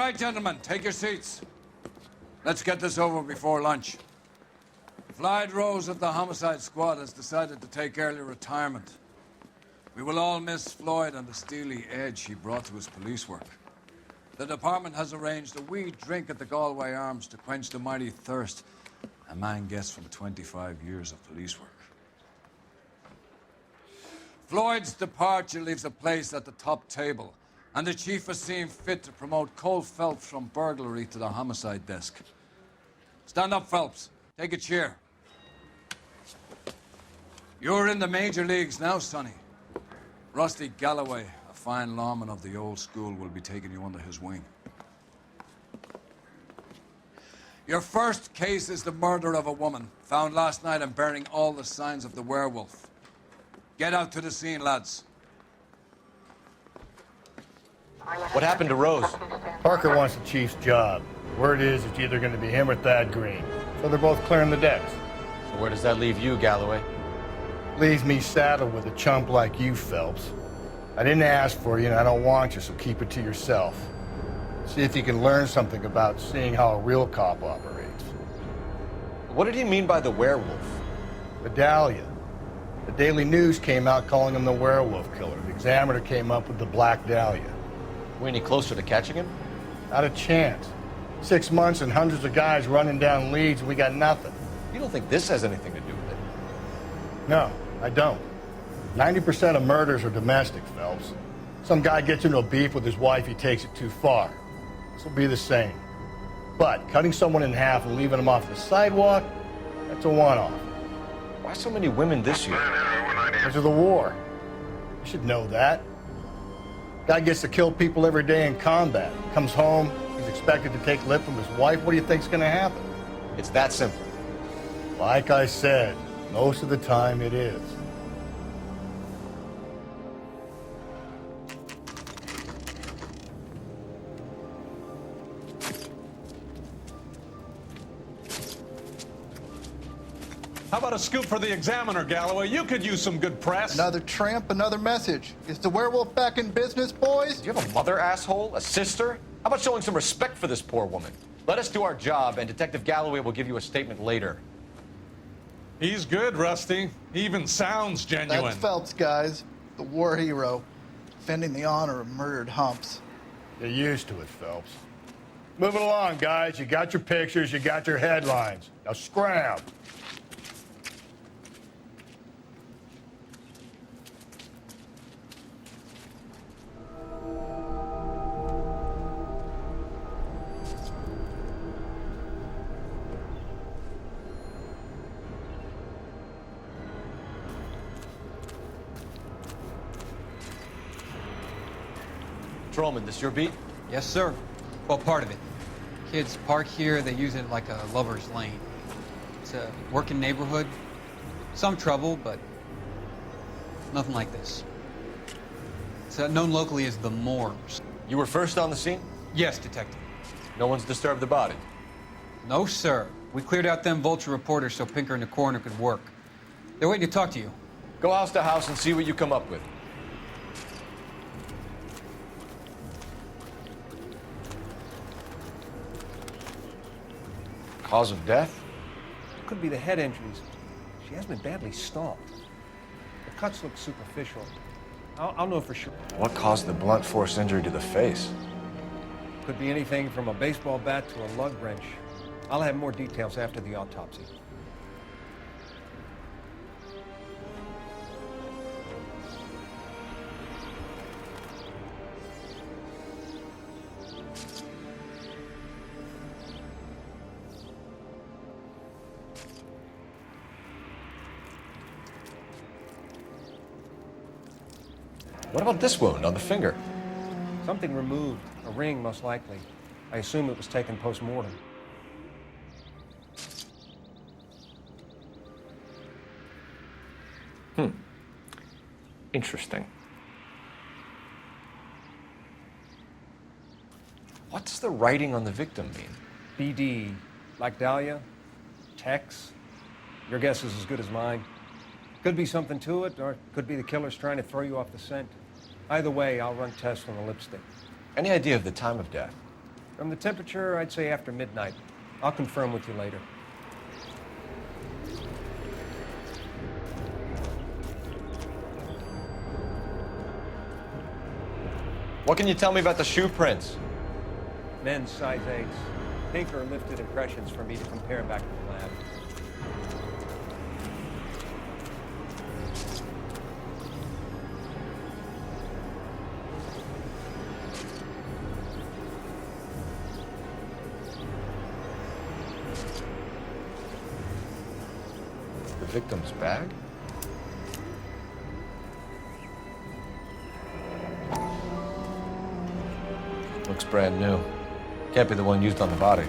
right, gentlemen, take your seats. Let's get this over before lunch. Floyd Rose of the Homicide Squad has decided to take early retirement. We will all miss Floyd and the steely edge he brought to his police work. The department has arranged a wee drink at the Galway Arms to quench the mighty thirst a man gets from 25 years of police work. Floyd's departure leaves a place at the top table, and the chief has seen fit to promote Cole Phelps from burglary to the homicide desk. Stand up, Phelps. Take a chair. You're in the major leagues now, Sonny. Rusty Galloway, a fine lawman of the old school, will be taking you under his wing. Your first case is the murder of a woman, found last night and bearing all the signs of the werewolf. Get out to the scene, lads. What happened to Rose? Parker wants the chief's job. Word is it's either going to be him or Thad Green. So they're both clearing the decks. So where does that leave you, Galloway? Leaves me saddled with a chump like you, Phelps. I didn't ask for you and I don't want you, so keep it to yourself. See if you can learn something about seeing how a real cop operates. What did he mean by the werewolf? Vidalia. The Daily News came out calling him the werewolf killer. The Examiner came up with the Black Dahlia. We any closer to catching him? Not a chance. 6 months and hundreds of guys running down leads and we got nothing. You don't think this has anything to do with it? No, I don't. 90% of murders are domestic, Phelps. Some guy gets into a beef with his wife, he takes it too far. This will be the same. But cutting someone in half and leaving them off the sidewalk, that's a one-off. Why so many women this year? Because of the war. You should know that. Guy gets to kill people every day in combat. Comes home, he's expected to take lip from his wife. What do you think's gonna happen? It's that simple. Like I said, most of the time it is. How about a scoop for the Examiner, Galloway? You could use some good press. Another tramp, another message. Is the werewolf back in business, boys? Do you have a mother, asshole? A sister? How about showing some respect for this poor woman? Let us do our job, and Detective Galloway will give you a statement later. He's good, Rusty. He even sounds genuine. That's Phelps, guys. The war hero. Defending the honor of murdered humps. You're used to it, Phelps. Move it along, guys. You got your pictures, you got your headlines. Now scram. Patrolman, this your beat? Yes, sir. Well, part of it. Kids park here, they use it like a lover's lane. It's a working neighborhood. Some trouble, but nothing like this. It's known locally as the Moors. You were first on the scene? Yes, Detective. No one's disturbed the body? No, sir. We cleared out them vulture reporters so Pinker and the coroner could work. They're waiting to talk to you. Go house to house and see what you come up with. Cause of death? Could be the head injuries. She has been badly stalked. The cuts look superficial. I'll know for sure. What caused the blunt force injury to the face? Could be anything from a baseball bat to a lug wrench. I'll have more details after the autopsy. What about this wound on the finger? Something removed. A ring, most likely. I assume it was taken post-mortem. Interesting. What's the writing on the victim mean? BD. Like Dahlia? Tex? Your guess is as good as mine. Could be something to it, or it could be the killer's trying to throw you off the scent. Either way, I'll run tests on the lipstick. Any idea of the time of death? From the temperature, I'd say after midnight. I'll confirm with you later. What can you tell me about the shoe prints? Men's size 8s. Tinker lifted impressions for me to compare back to the lab. The victim's bag? Looks brand new. Can't be the one used on the body.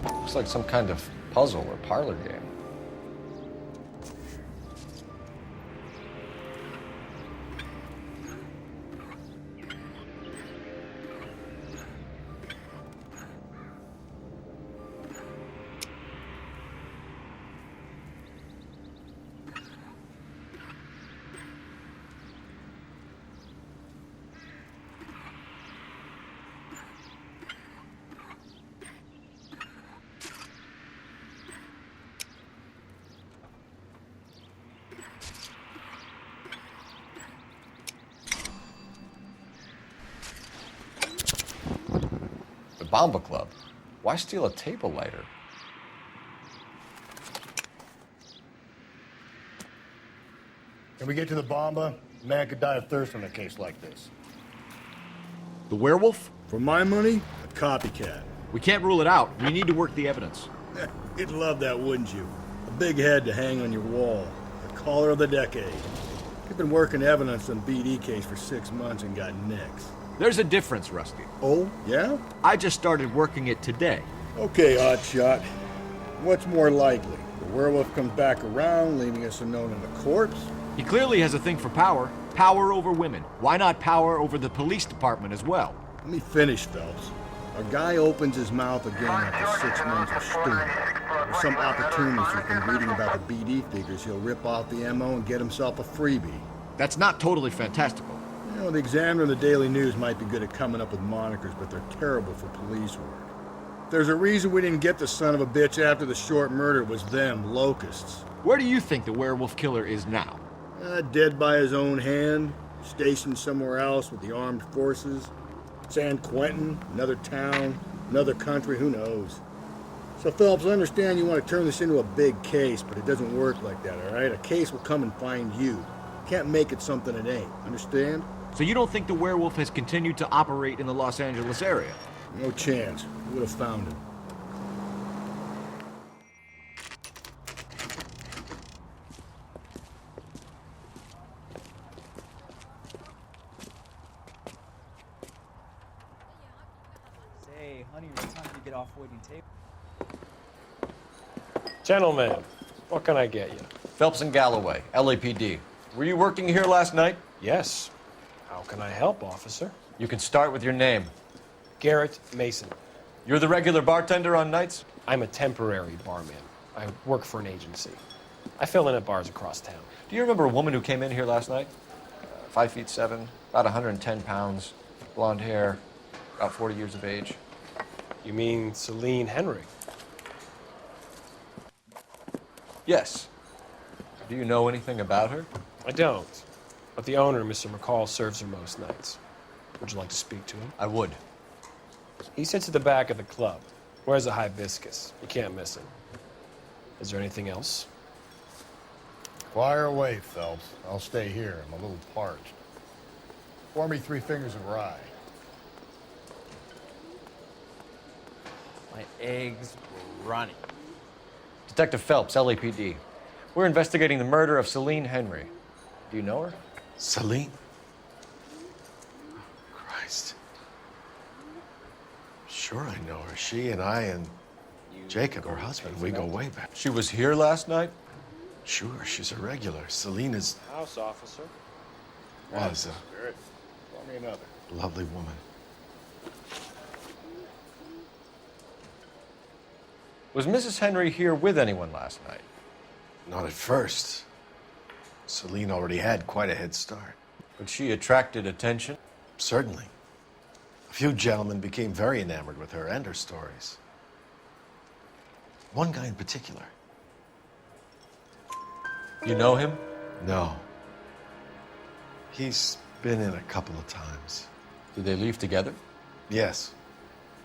Looks like some kind of puzzle or parlor game. Bomba Club. Why steal a table lighter? Can we get to the Bomba? A man could die of thirst on a case like this. The werewolf? For my money, a copycat. We can't rule it out. We need to work the evidence. You'd love that, wouldn't you? A big head to hang on your wall. The caller of the decade. You've been working evidence on BD case for 6 months and got nicks. There's a difference, Rusty. Oh, yeah? I just started working it today. Okay, Hotshot. What's more likely? The werewolf comes back around, leaving us unknown in the corpse? He clearly has a thing for power. Power over women. Why not power over the police department as well? Let me finish, Phelps. Our guy opens his mouth again after 6 months of stewing. There's some opportunist who's been reading about the BD figures. He'll rip off the MO and get himself a freebie. That's not totally fantastical. You know, the Examiner and the Daily News might be good at coming up with monikers, but they're terrible for police work. There's a reason we didn't get the son of a bitch after the short murder. It was them, locusts. Where do you think the werewolf killer is now? Dead by his own hand, stationed somewhere else with the armed forces. San Quentin, another town, another country, who knows? So, Phelps, I understand you want to turn this into a big case, but it doesn't work like that, all right? A case will come and find you. Can't make it something it ain't, understand? So you don't think the werewolf has continued to operate in the Los Angeles area? No chance. We would have found him. Say, honey, what time do you get off waiting table? Gentlemen, what can I get you? Phelps and Galloway, LAPD. Were you working here last night? Yes. How can I help, officer? You can start with your name. Garrett Mason. You're the regular bartender on nights? I'm a temporary barman. I work for an agency. I fill in at bars across town. Do you remember a woman who came in here last night? 5'7", about 110 pounds, blonde hair, about 40 years of age. You mean Celine Henry? Yes. Do you know anything about her? I don't. But the owner, Mr. McCall, serves her most nights. Would you like to speak to him? I would. He sits at the back of the club. Wears a hibiscus. You can't miss him. Is there anything else? Fire away, Phelps. I'll stay here. I'm a little parched. Pour me 3 fingers of rye. My eggs were running. Detective Phelps, LAPD. We're investigating the murder of Celine Henry. Do you know her? Celine? Christ. Sure I know her. She and I and Jacob, her husband, we go way back. She was here last night? Sure, she's a regular. Celine is... House officer. Was a Spirit, call me another. lovely woman. Was Mrs. Henry here with anyone last night? Not at first. Celine already had quite a head start. But she attracted attention? Certainly. A few gentlemen became very enamored with her and her stories. One guy in particular. You know him? No. He's been in a couple of times. Did they leave together? Yes,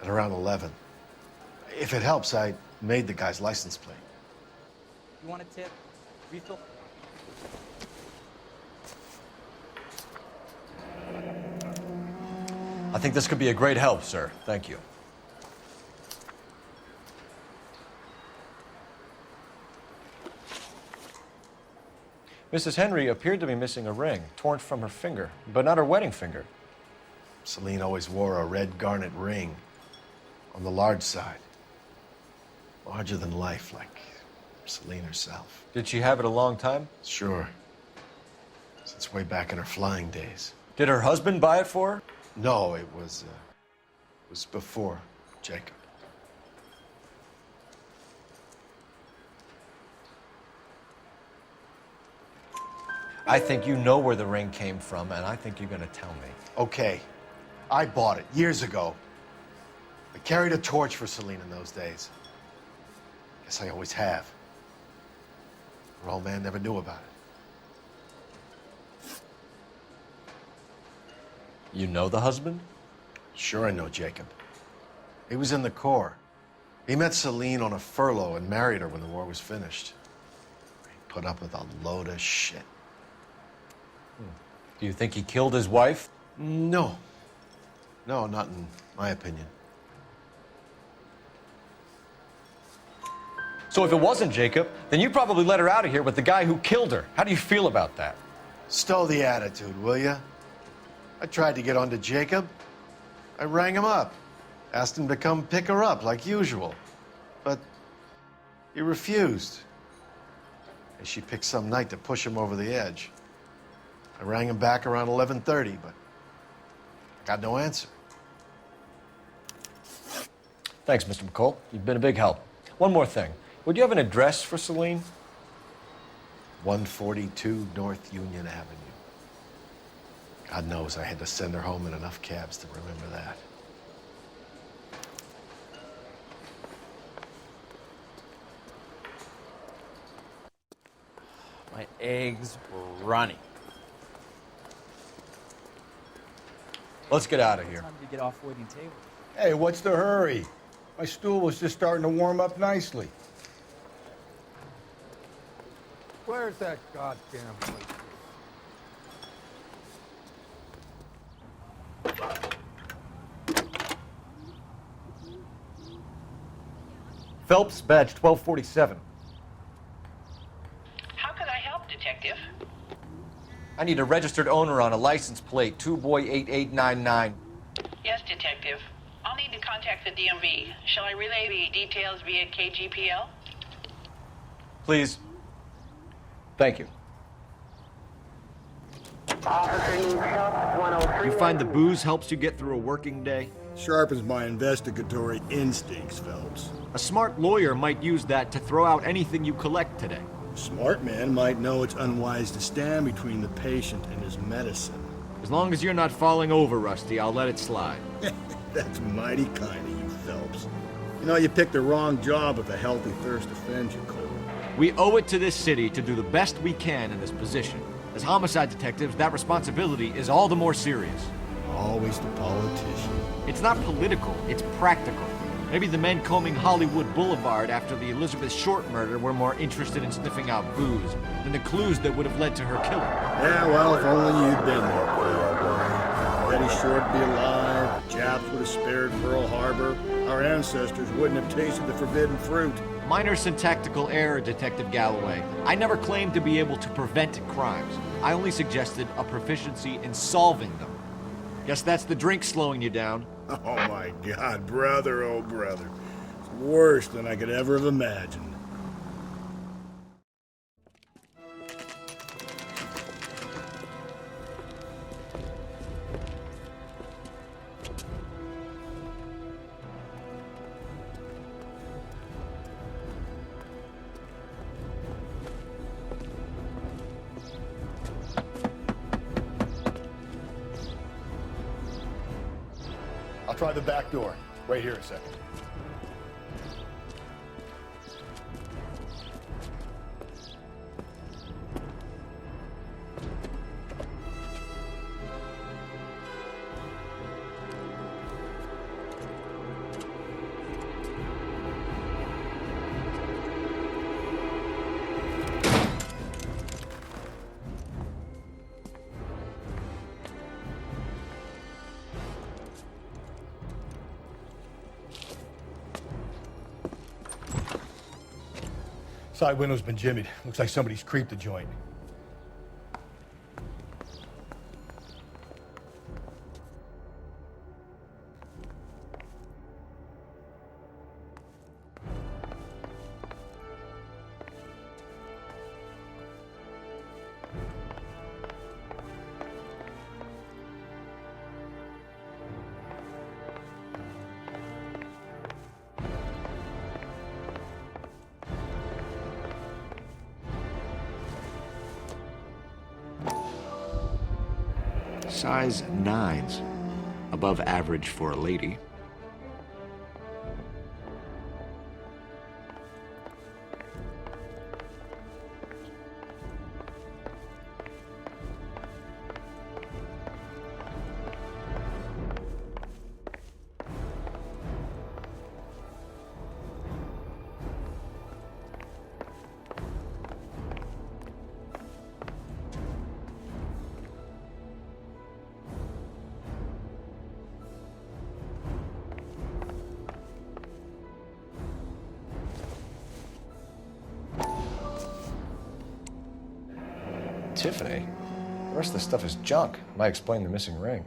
at around 11. If it helps, I made the guy's license plate. You want a tip? Refill? I think this could be a great help, sir. Thank you. Mrs. Henry appeared to be missing a ring, torn from her finger, but not her wedding finger. Celine always wore a red garnet ring on the large side. Larger than life, like Celine herself. Did she have it a long time? Sure. Since way back in her flying days. Did her husband buy it for her? No, it was before Jacob. I think you know where the ring came from, and I think you're going to tell me. Okay, I bought it years ago. I carried a torch for Celine in those days. Guess I always have. Her old man never knew about it. You know the husband? Sure I know Jacob. He was in the Corps. He met Celine on a furlough and married her when the war was finished. He put up with a load of shit. Do you think he killed his wife? No. No, not in my opinion. So if it wasn't Jacob, then you probably let her out of here with the guy who killed her. How do you feel about that? Stow the attitude, will ya? I tried to get onto Jacob. I rang him up. Asked him to come pick her up, like usual. But he refused. And she picked some night to push him over the edge. I rang him back around 11:30, but got no answer. Thanks, Mr. McCall. You've been a big help. One more thing. Would you have an address for Celine? 142 North Union Avenue. God knows I had to send her home in enough cabs to remember that. My eggs were running. Let's get out of here. Time to get off waiting table. Hey, what's the hurry? My stool was just starting to warm up nicely. Where's that goddamn place? Phelps, badge 1247. How could I help, Detective? I need a registered owner on a license plate, 2boy8899. Yes, Detective. I'll need to contact the DMV. Shall I relay the details via KGPL? Please. Thank you. You find the booze helps you get through a working day? Sharpens my investigatory instincts, Phelps. A smart lawyer might use that to throw out anything you collect today. A smart man might know it's unwise to stand between the patient and his medicine. As long as you're not falling over, Rusty, I'll let it slide. That's mighty kind of you, Phelps. You know, you picked the wrong job if a healthy thirst offends you, Cole. We owe it to this city to do the best we can in this position. As homicide detectives, that responsibility is all the more serious. Always the politician. It's not political, it's practical. Maybe the men combing Hollywood Boulevard after the Elizabeth Short murder were more interested in sniffing out booze than the clues that would have led to her killing. Yeah, well, if only you'd been there, Cole. Betty Short would be alive, the Japs would have spared Pearl Harbor, our ancestors wouldn't have tasted the forbidden fruit. Minor syntactical error, Detective Galloway. I never claimed to be able to prevent crimes. I only suggested a proficiency in solving them. Guess that's the drink slowing you down. Oh my God, brother, oh brother. It's worse than I could ever have imagined. I'll try the back door. Wait here a second. Side window's been jimmied. Looks like somebody's creeped the joint. Size 9s. Above average for a lady. Tiffany? The rest of the stuff is junk. Might explain the missing ring.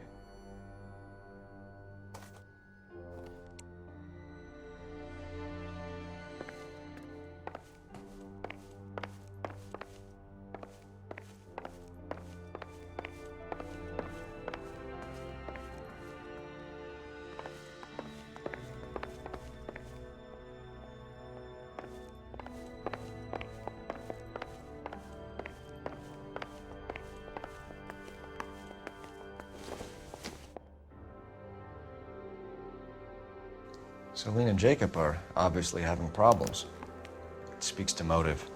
Celine and Jacob are obviously having problems. It speaks to motive.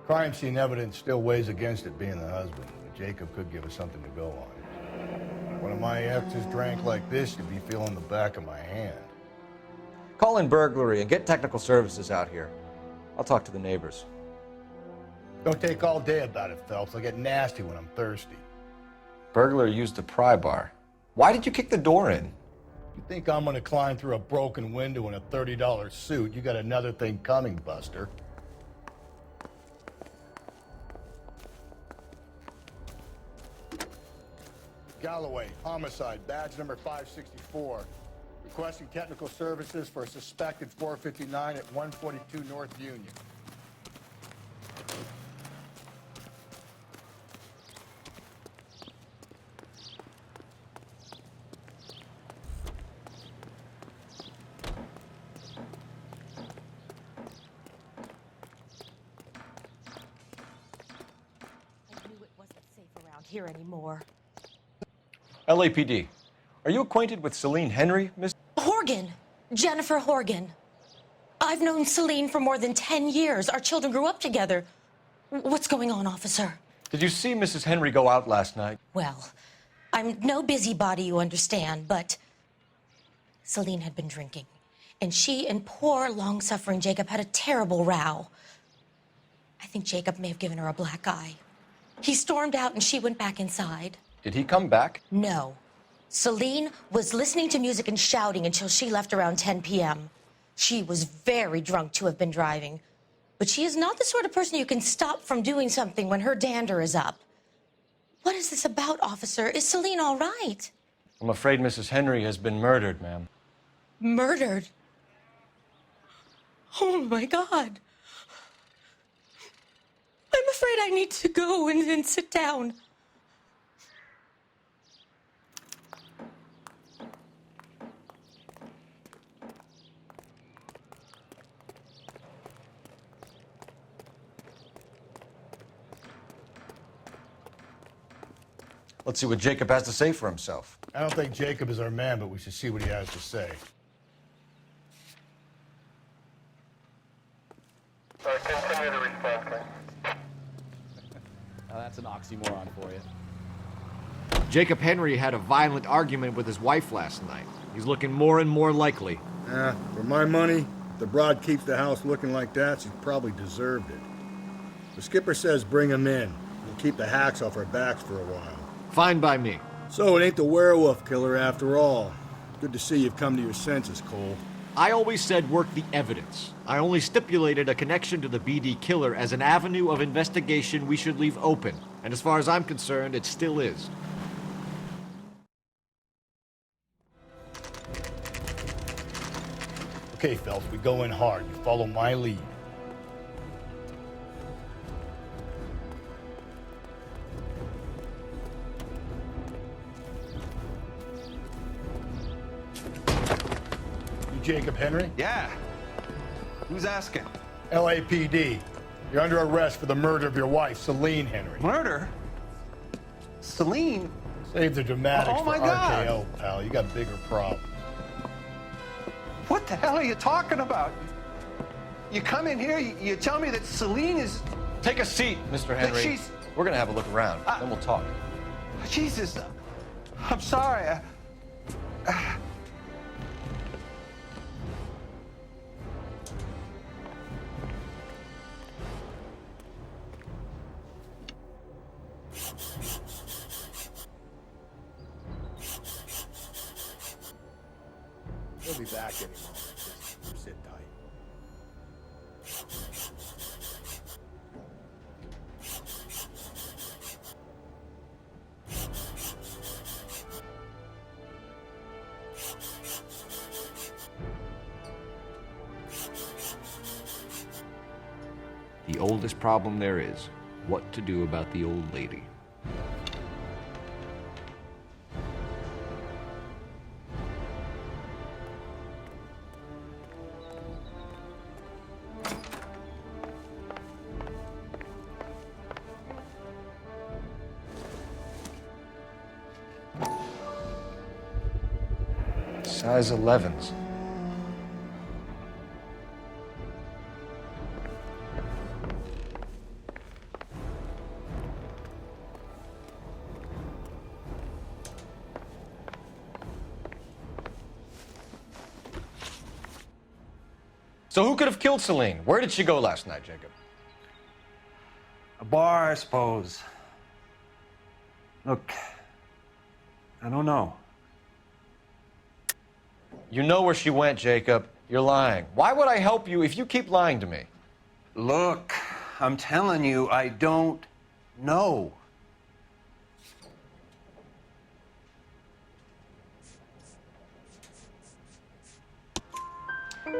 Crime scene evidence still weighs against it being the husband, but Jacob could give us something to go on. One of my exes drank like this, you'd be feeling the back of my hand. Call in burglary and get technical services out here. I'll talk to the neighbors. Don't take all day about it, Phelps. I get nasty when I'm thirsty. Burglar used a pry bar. Why did you kick the door in? You think I'm gonna climb through a broken window in a $30 suit? You got another thing coming, Buster. Galloway, homicide, badge number 564. Requesting technical services for a suspected 459 at 142 North Union. Here anymore. LAPD. Are you acquainted with Celine Henry, Miss? Horgan. Jennifer Horgan. I've known Celine for more than 10 years. Our children grew up together. What's going on, officer? Did you see Mrs. Henry go out last night? Well, I'm no busybody, you understand, but Celine had been drinking. And she and poor, long-suffering Jacob had a terrible row. I think Jacob may have given her a black eye. He stormed out and she went back inside. Did he come back? No. Celine was listening to music and shouting until she left around 10 p.m. She was very drunk to have been driving. But she is not the sort of person you can stop from doing something when her dander is up. What is this about, officer? Is Celine all right? I'm afraid Mrs. Henry has been murdered, ma'am. Murdered? Oh, my God. I'm afraid I need to go and sit down. Let's see what Jacob has to say for himself. I don't think Jacob is our man, but we should see what he has to say. Continue to respond, Now that's an oxymoron for you. Jacob Henry had a violent argument with his wife last night. He's looking more and more likely. For my money, if the broad keeps the house looking like that, she's probably deserved it. The skipper says bring him in. We'll keep the hacks off our backs for a while. Fine by me. So it ain't the werewolf killer after all. Good to see you've come to your senses, Cole. I always said work the evidence. I only stipulated a connection to the BD killer as an avenue of investigation we should leave open. And as far as I'm concerned, it still is. Okay, Phelps, we go in hard. You follow my lead. You Jacob Henry? Yeah. Who's asking? LAPD. You're under arrest for the murder of your wife, Celine Henry. Murder? Celine? Save the dramatics Oh, for my God. RKO, pal. You got bigger problems. What the hell are you talking about? You come in here, you tell me that Celine is... Take a seat, Mr. Henry. she's- We're gonna have a look around, then we'll talk. Jesus, I'm sorry. He'll be back any moment. Just sit tight. The oldest problem there is, what to do about the old lady. Size 11s. So who could have killed Celine? Where did she go last night, Jacob? A bar, I suppose. Look, I don't know. You know where she went, Jacob. You're lying. Why would I help you if you keep lying to me? Look, I'm telling you, I don't know.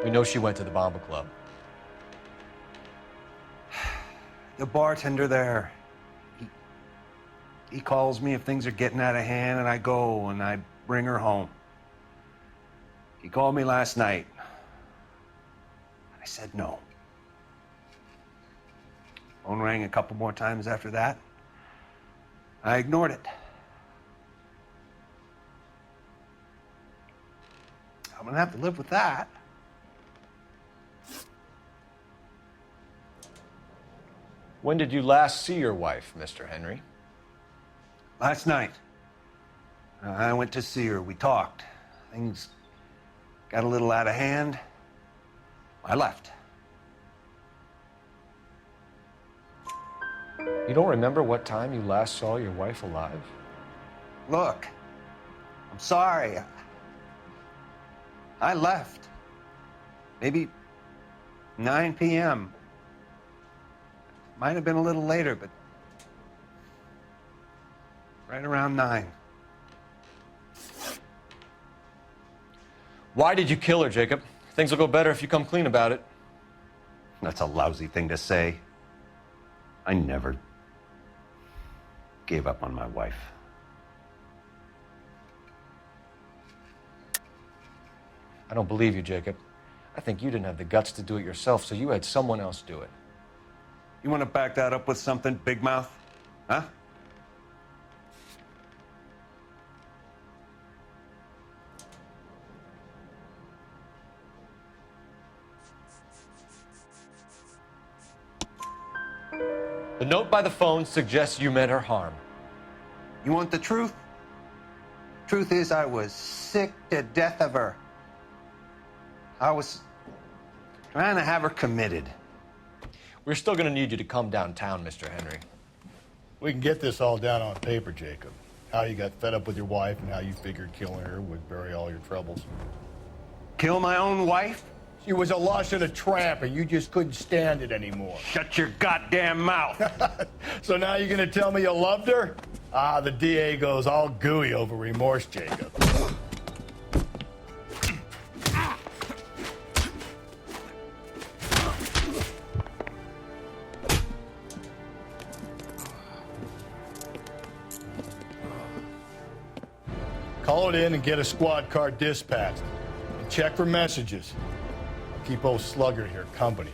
We know she went to the Bomba Club. The bartender there, he calls me if things are getting out of hand, and I go and I bring her home. He called me last night. I said no. Phone rang a couple more times after that. I ignored it. I'm gonna have to live with that. When did you last see your wife, Mr. Henry? Last night. I went to see her. We talked. Things got a little out of hand. I left. You don't remember what time you last saw your wife alive? Look, I'm sorry. I left. Maybe 9 p.m. Might have been a little later, but right around 9. Why did you kill her, Jacob? Things will go better if you come clean about it. That's a lousy thing to say. I never gave up on my wife. I don't believe you, Jacob. I think you didn't have the guts to do it yourself, so you had someone else do it. You want to back that up with something, big mouth? Huh? The note by the phone suggests you meant her harm. You want the truth? Truth is, I was sick to death of her. I was trying to have her committed. We're still going to need you to come downtown, Mr. Henry. We can get this all down on paper, Jacob. How you got fed up with your wife and how you figured killing her would bury all your troubles. Kill my own wife? She was a lush and a tramp, and you just couldn't stand it anymore. Shut your goddamn mouth. So now you're gonna tell me you loved her? Ah, the DA goes all gooey over remorse, Jacob. Call it in and get a squad car dispatched. And check for messages. I'll keep old Slugger here company.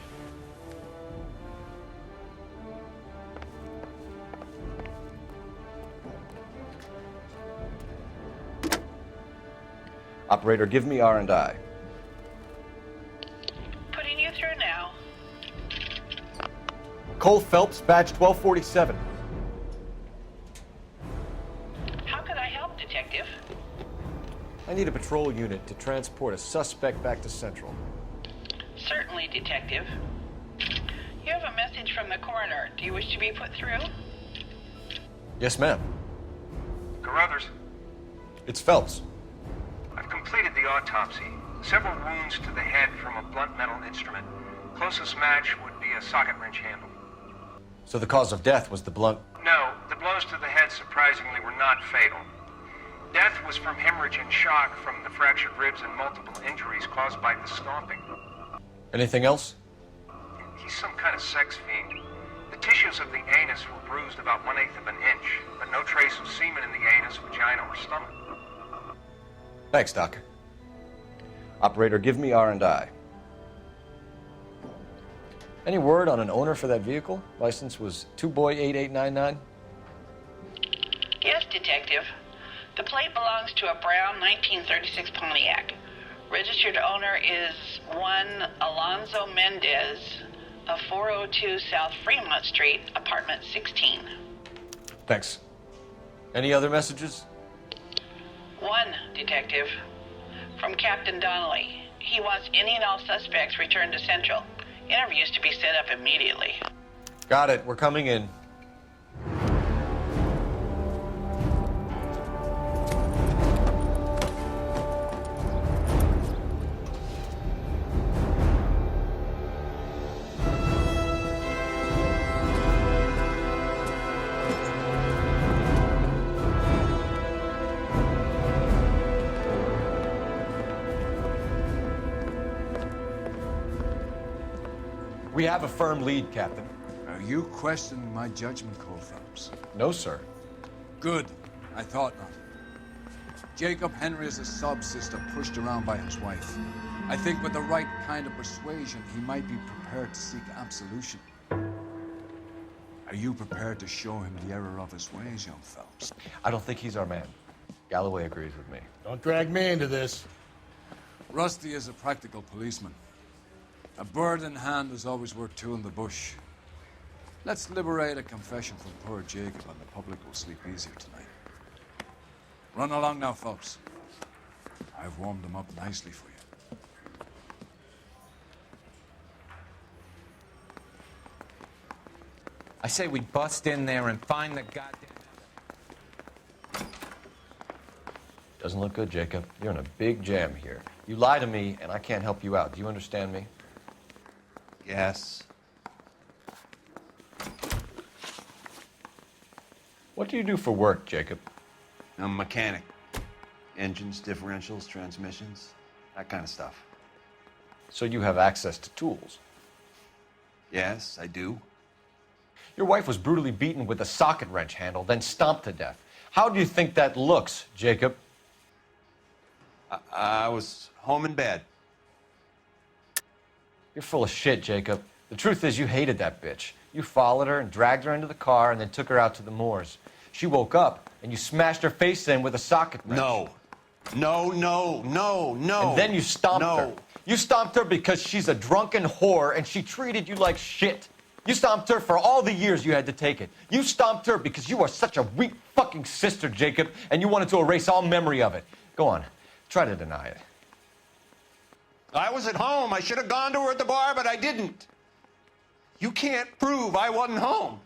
Operator, give me R&I. Putting you through now. Cole Phelps, badge 1247. How could I help, Detective? I need a patrol unit to transport a suspect back to Central. Certainly, Detective. You have a message from the coroner. Do you wish to be put through? Yes, ma'am. Carruthers, It's Phelps. I've completed the autopsy. Several wounds to the head from a blunt metal instrument. Closest match would be a socket wrench handle. So the cause of death was the blunt... No, the blows to the head surprisingly were not fatal. Death was from hemorrhage and shock from the fractured ribs and multiple injuries caused by the stomping. Anything else? He's some kind of sex fiend. The tissues of the anus were bruised about 1/8 of an inch, but no trace of semen in the anus, vagina, or stomach. Thanks, Doc. Operator, give me R&I. Any word on an owner for that vehicle? License was 2boy8899. Yes, Detective. The plate belongs to a brown 1936 Pontiac. Registered owner is one Alonzo Mendez of 402 South Fremont Street, apartment 16. Thanks. Any other messages? One, Detective. From Captain Donnelly. He wants any and all suspects returned to Central. Interviews to be set up immediately. Got it. We're coming in. We have a firm lead, Captain. Are you questioning my judgment, Cole Phelps? No, sir. Good. I thought not. Jacob Henry is a sub-sister pushed around by his wife. I think with the right kind of persuasion, he might be prepared to seek absolution. Are you prepared to show him the error of his ways, young Phelps? I don't think he's our man. Galloway agrees with me. Don't drag me into this. Rusty is a practical policeman. A bird in hand is always worth two in the bush. Let's liberate a confession from poor Jacob, and the public will sleep easier tonight. Run along now, Phelps. I've warmed them up nicely for you. I say we bust in there and find the goddamn... Doesn't look good, Jacob. You're in a big jam here. You lie to me, and I can't help you out. Do you understand me? Yes. What do you do for work, Jacob? I'm a mechanic. Engines, differentials, transmissions, that kind of stuff. So you have access to tools? Yes, I do. Your wife was brutally beaten with a socket wrench handle, then stomped to death. How do you think that looks, Jacob? I was home in bed. You're full of shit, Jacob. The truth is you hated that bitch. You followed her and dragged her into the car and then took her out to the moors. She woke up and you smashed her face in with a socket wrench. No. No. And then you stomped her. You stomped her because she's a drunken whore and she treated you like shit. You stomped her for all the years you had to take it. You stomped her because you are such a weak fucking sister, Jacob, and you wanted to erase all memory of it. Go on, try to deny it. I was at home. I should have gone to her at the bar, but I didn't. You can't prove I wasn't home.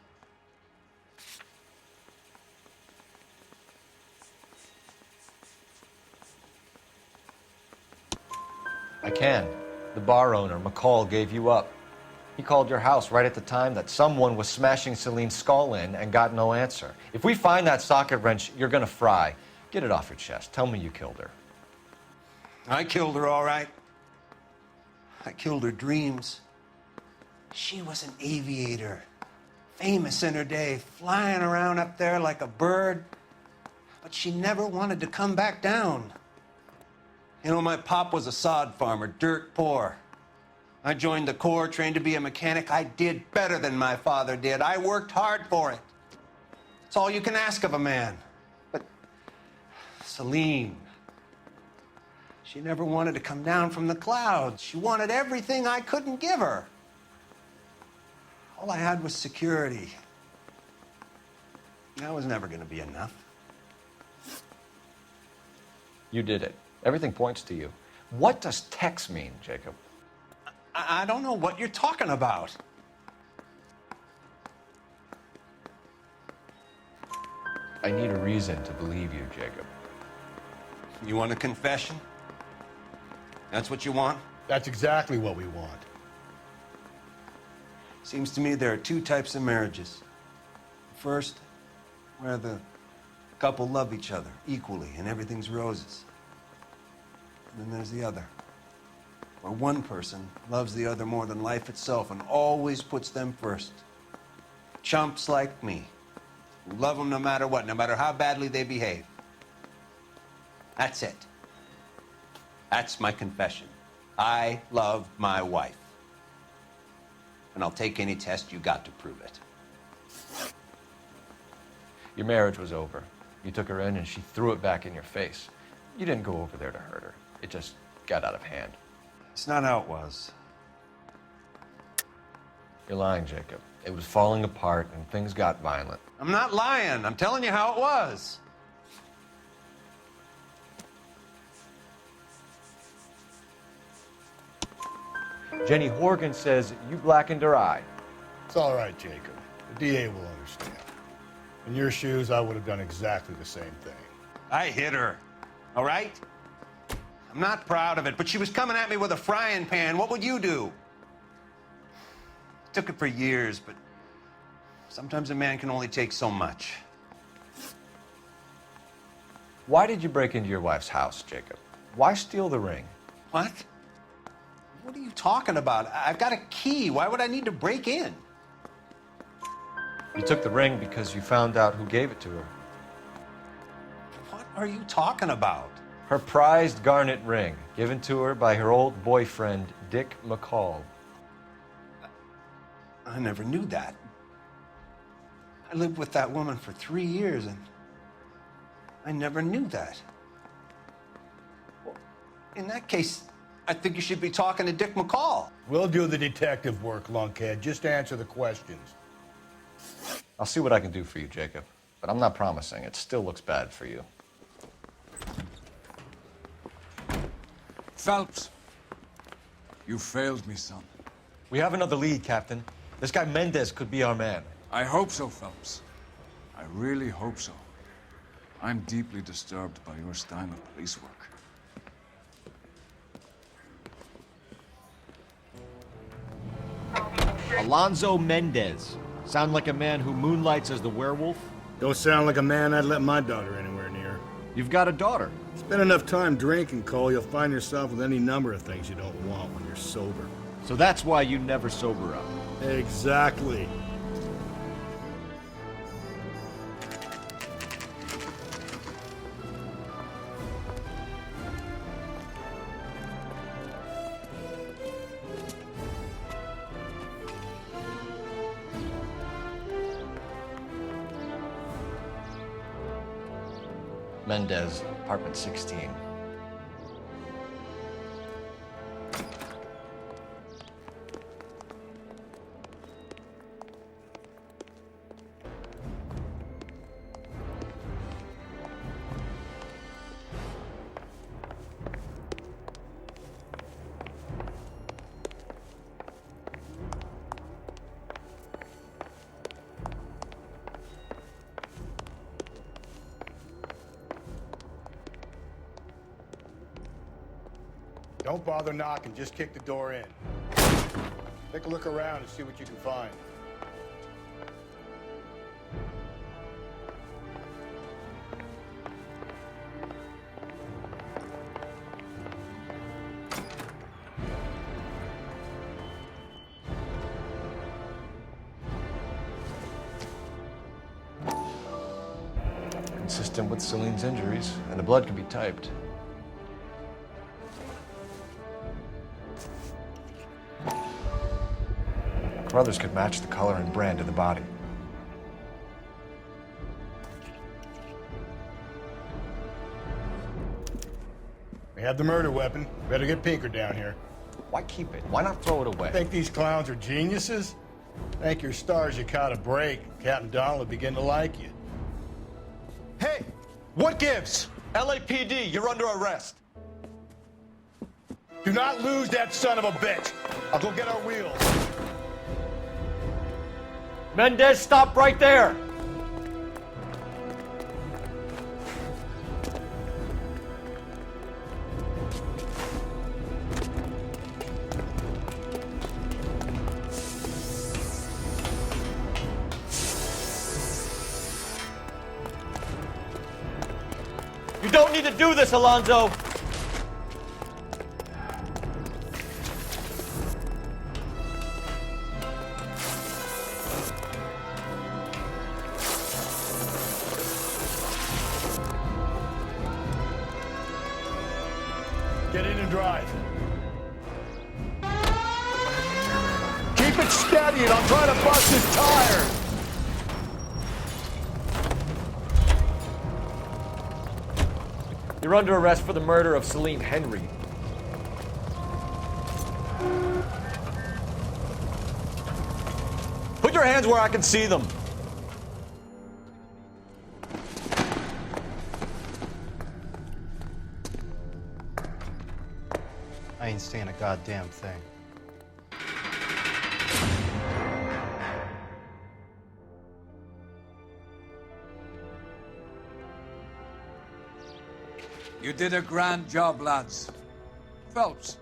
I can. The bar owner, McCall, gave you up. He called your house right at the time that someone was smashing Celine's skull in and got no answer. If we find that socket wrench, you're gonna fry. Get it off your chest. Tell me you killed her. I killed her, all right. I killed her dreams. She was an aviator, famous in her day, flying around up there like a bird. But she never wanted to come back down. You know, my pop was a sod farmer, dirt poor. I joined the Corps, trained to be a mechanic. I did better than my father did. I worked hard for it. It's all you can ask of a man. But Celine, she never wanted to come down from the clouds. She wanted everything I couldn't give her. All I had was security. That was never going to be enough. You did it. Everything points to you. What does Tex mean, Jacob? I don't know what you're talking about. I need a reason to believe you, Jacob. You want a confession? That's what you want? That's exactly what we want. Seems to me there are two types of marriages. First, where the couple love each other equally and everything's roses. And then there's the other, where one person loves the other more than life itself and always puts them first. Chumps like me, who love them no matter what, no matter how badly they behave. That's it. That's my confession. I love my wife. And I'll take any test you got to prove it. Your marriage was over. You took her in and she threw it back in your face. You didn't go over there to hurt her. It just got out of hand. It's not how it was. You're lying, Jacob. It was falling apart and things got violent. I'm not lying. I'm telling you how it was. Jenny Horgan says you blackened her eye. It's all right, Jacob. The DA will understand. In your shoes, I would have done exactly the same thing. I hit her, all right? I'm not proud of it, but she was coming at me with a frying pan. What would you do? Took it for years, but sometimes a man can only take so much. Why did you break into your wife's house, Jacob? Why steal the ring? What? What are you talking about? I've got a key. Why would I need to break in? You took the ring because you found out who gave it to her. What are you talking about? Her prized garnet ring, given to her by her old boyfriend, Dick McCall. I never knew that. I lived with that woman for 3 years, and I never knew that. Well, in that case, I think you should be talking to Dick McCall. We'll do the detective work, lunkhead. Just answer the questions. I'll see what I can do for you, Jacob. But I'm not promising. It still looks bad for you. Phelps, you failed me, son. We have another lead, Captain. This guy Mendez could be our man. I hope so, Phelps. I really hope so. I'm deeply disturbed by your style of police work. Alonzo Mendez. Sound like a man who moonlights as the werewolf? Don't sound like a man I'd let my daughter anywhere near. You've got a daughter. Spend enough time drinking, Cole, you'll find yourself with any number of things you don't want when you're sober. So that's why you never sober up. Exactly. Mendez, apartment 16. Don't bother knocking, just kick the door in. Take a look around and see what you can find. Consistent with Celine's injuries, and the blood can be typed. Brothers could match the color and brand of the body. We have the murder weapon. Better get Pinker down here. Why keep it? Why not throw it away? Think these clowns are geniuses? Thank your stars you caught a break. Captain Donald will begin to like you. Hey! What gives? LAPD, you're under arrest. Do not lose that son of a bitch. I'll go get our wheels. Mendez, stop right there! You don't need to do this, Alonzo! Get in and drive. Keep it steady and I'm trying to bust his tire. You're under arrest for the murder of Celine Henry. Put your hands where I can see them. I ain't saying a goddamn thing. You did a grand job, lads. Phelps,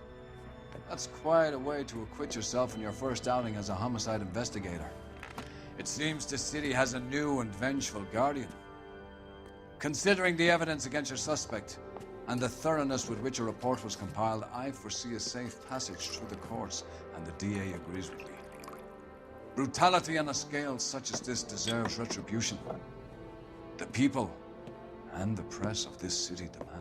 that's quite a way to acquit yourself in your first outing as a homicide investigator. It seems the city has a new and vengeful guardian. Considering the evidence against your suspect and the thoroughness with which a report was compiled, I foresee a safe passage through the courts, and the DA agrees with me. Brutality on a scale such as this deserves retribution. The people and the press of this city demand.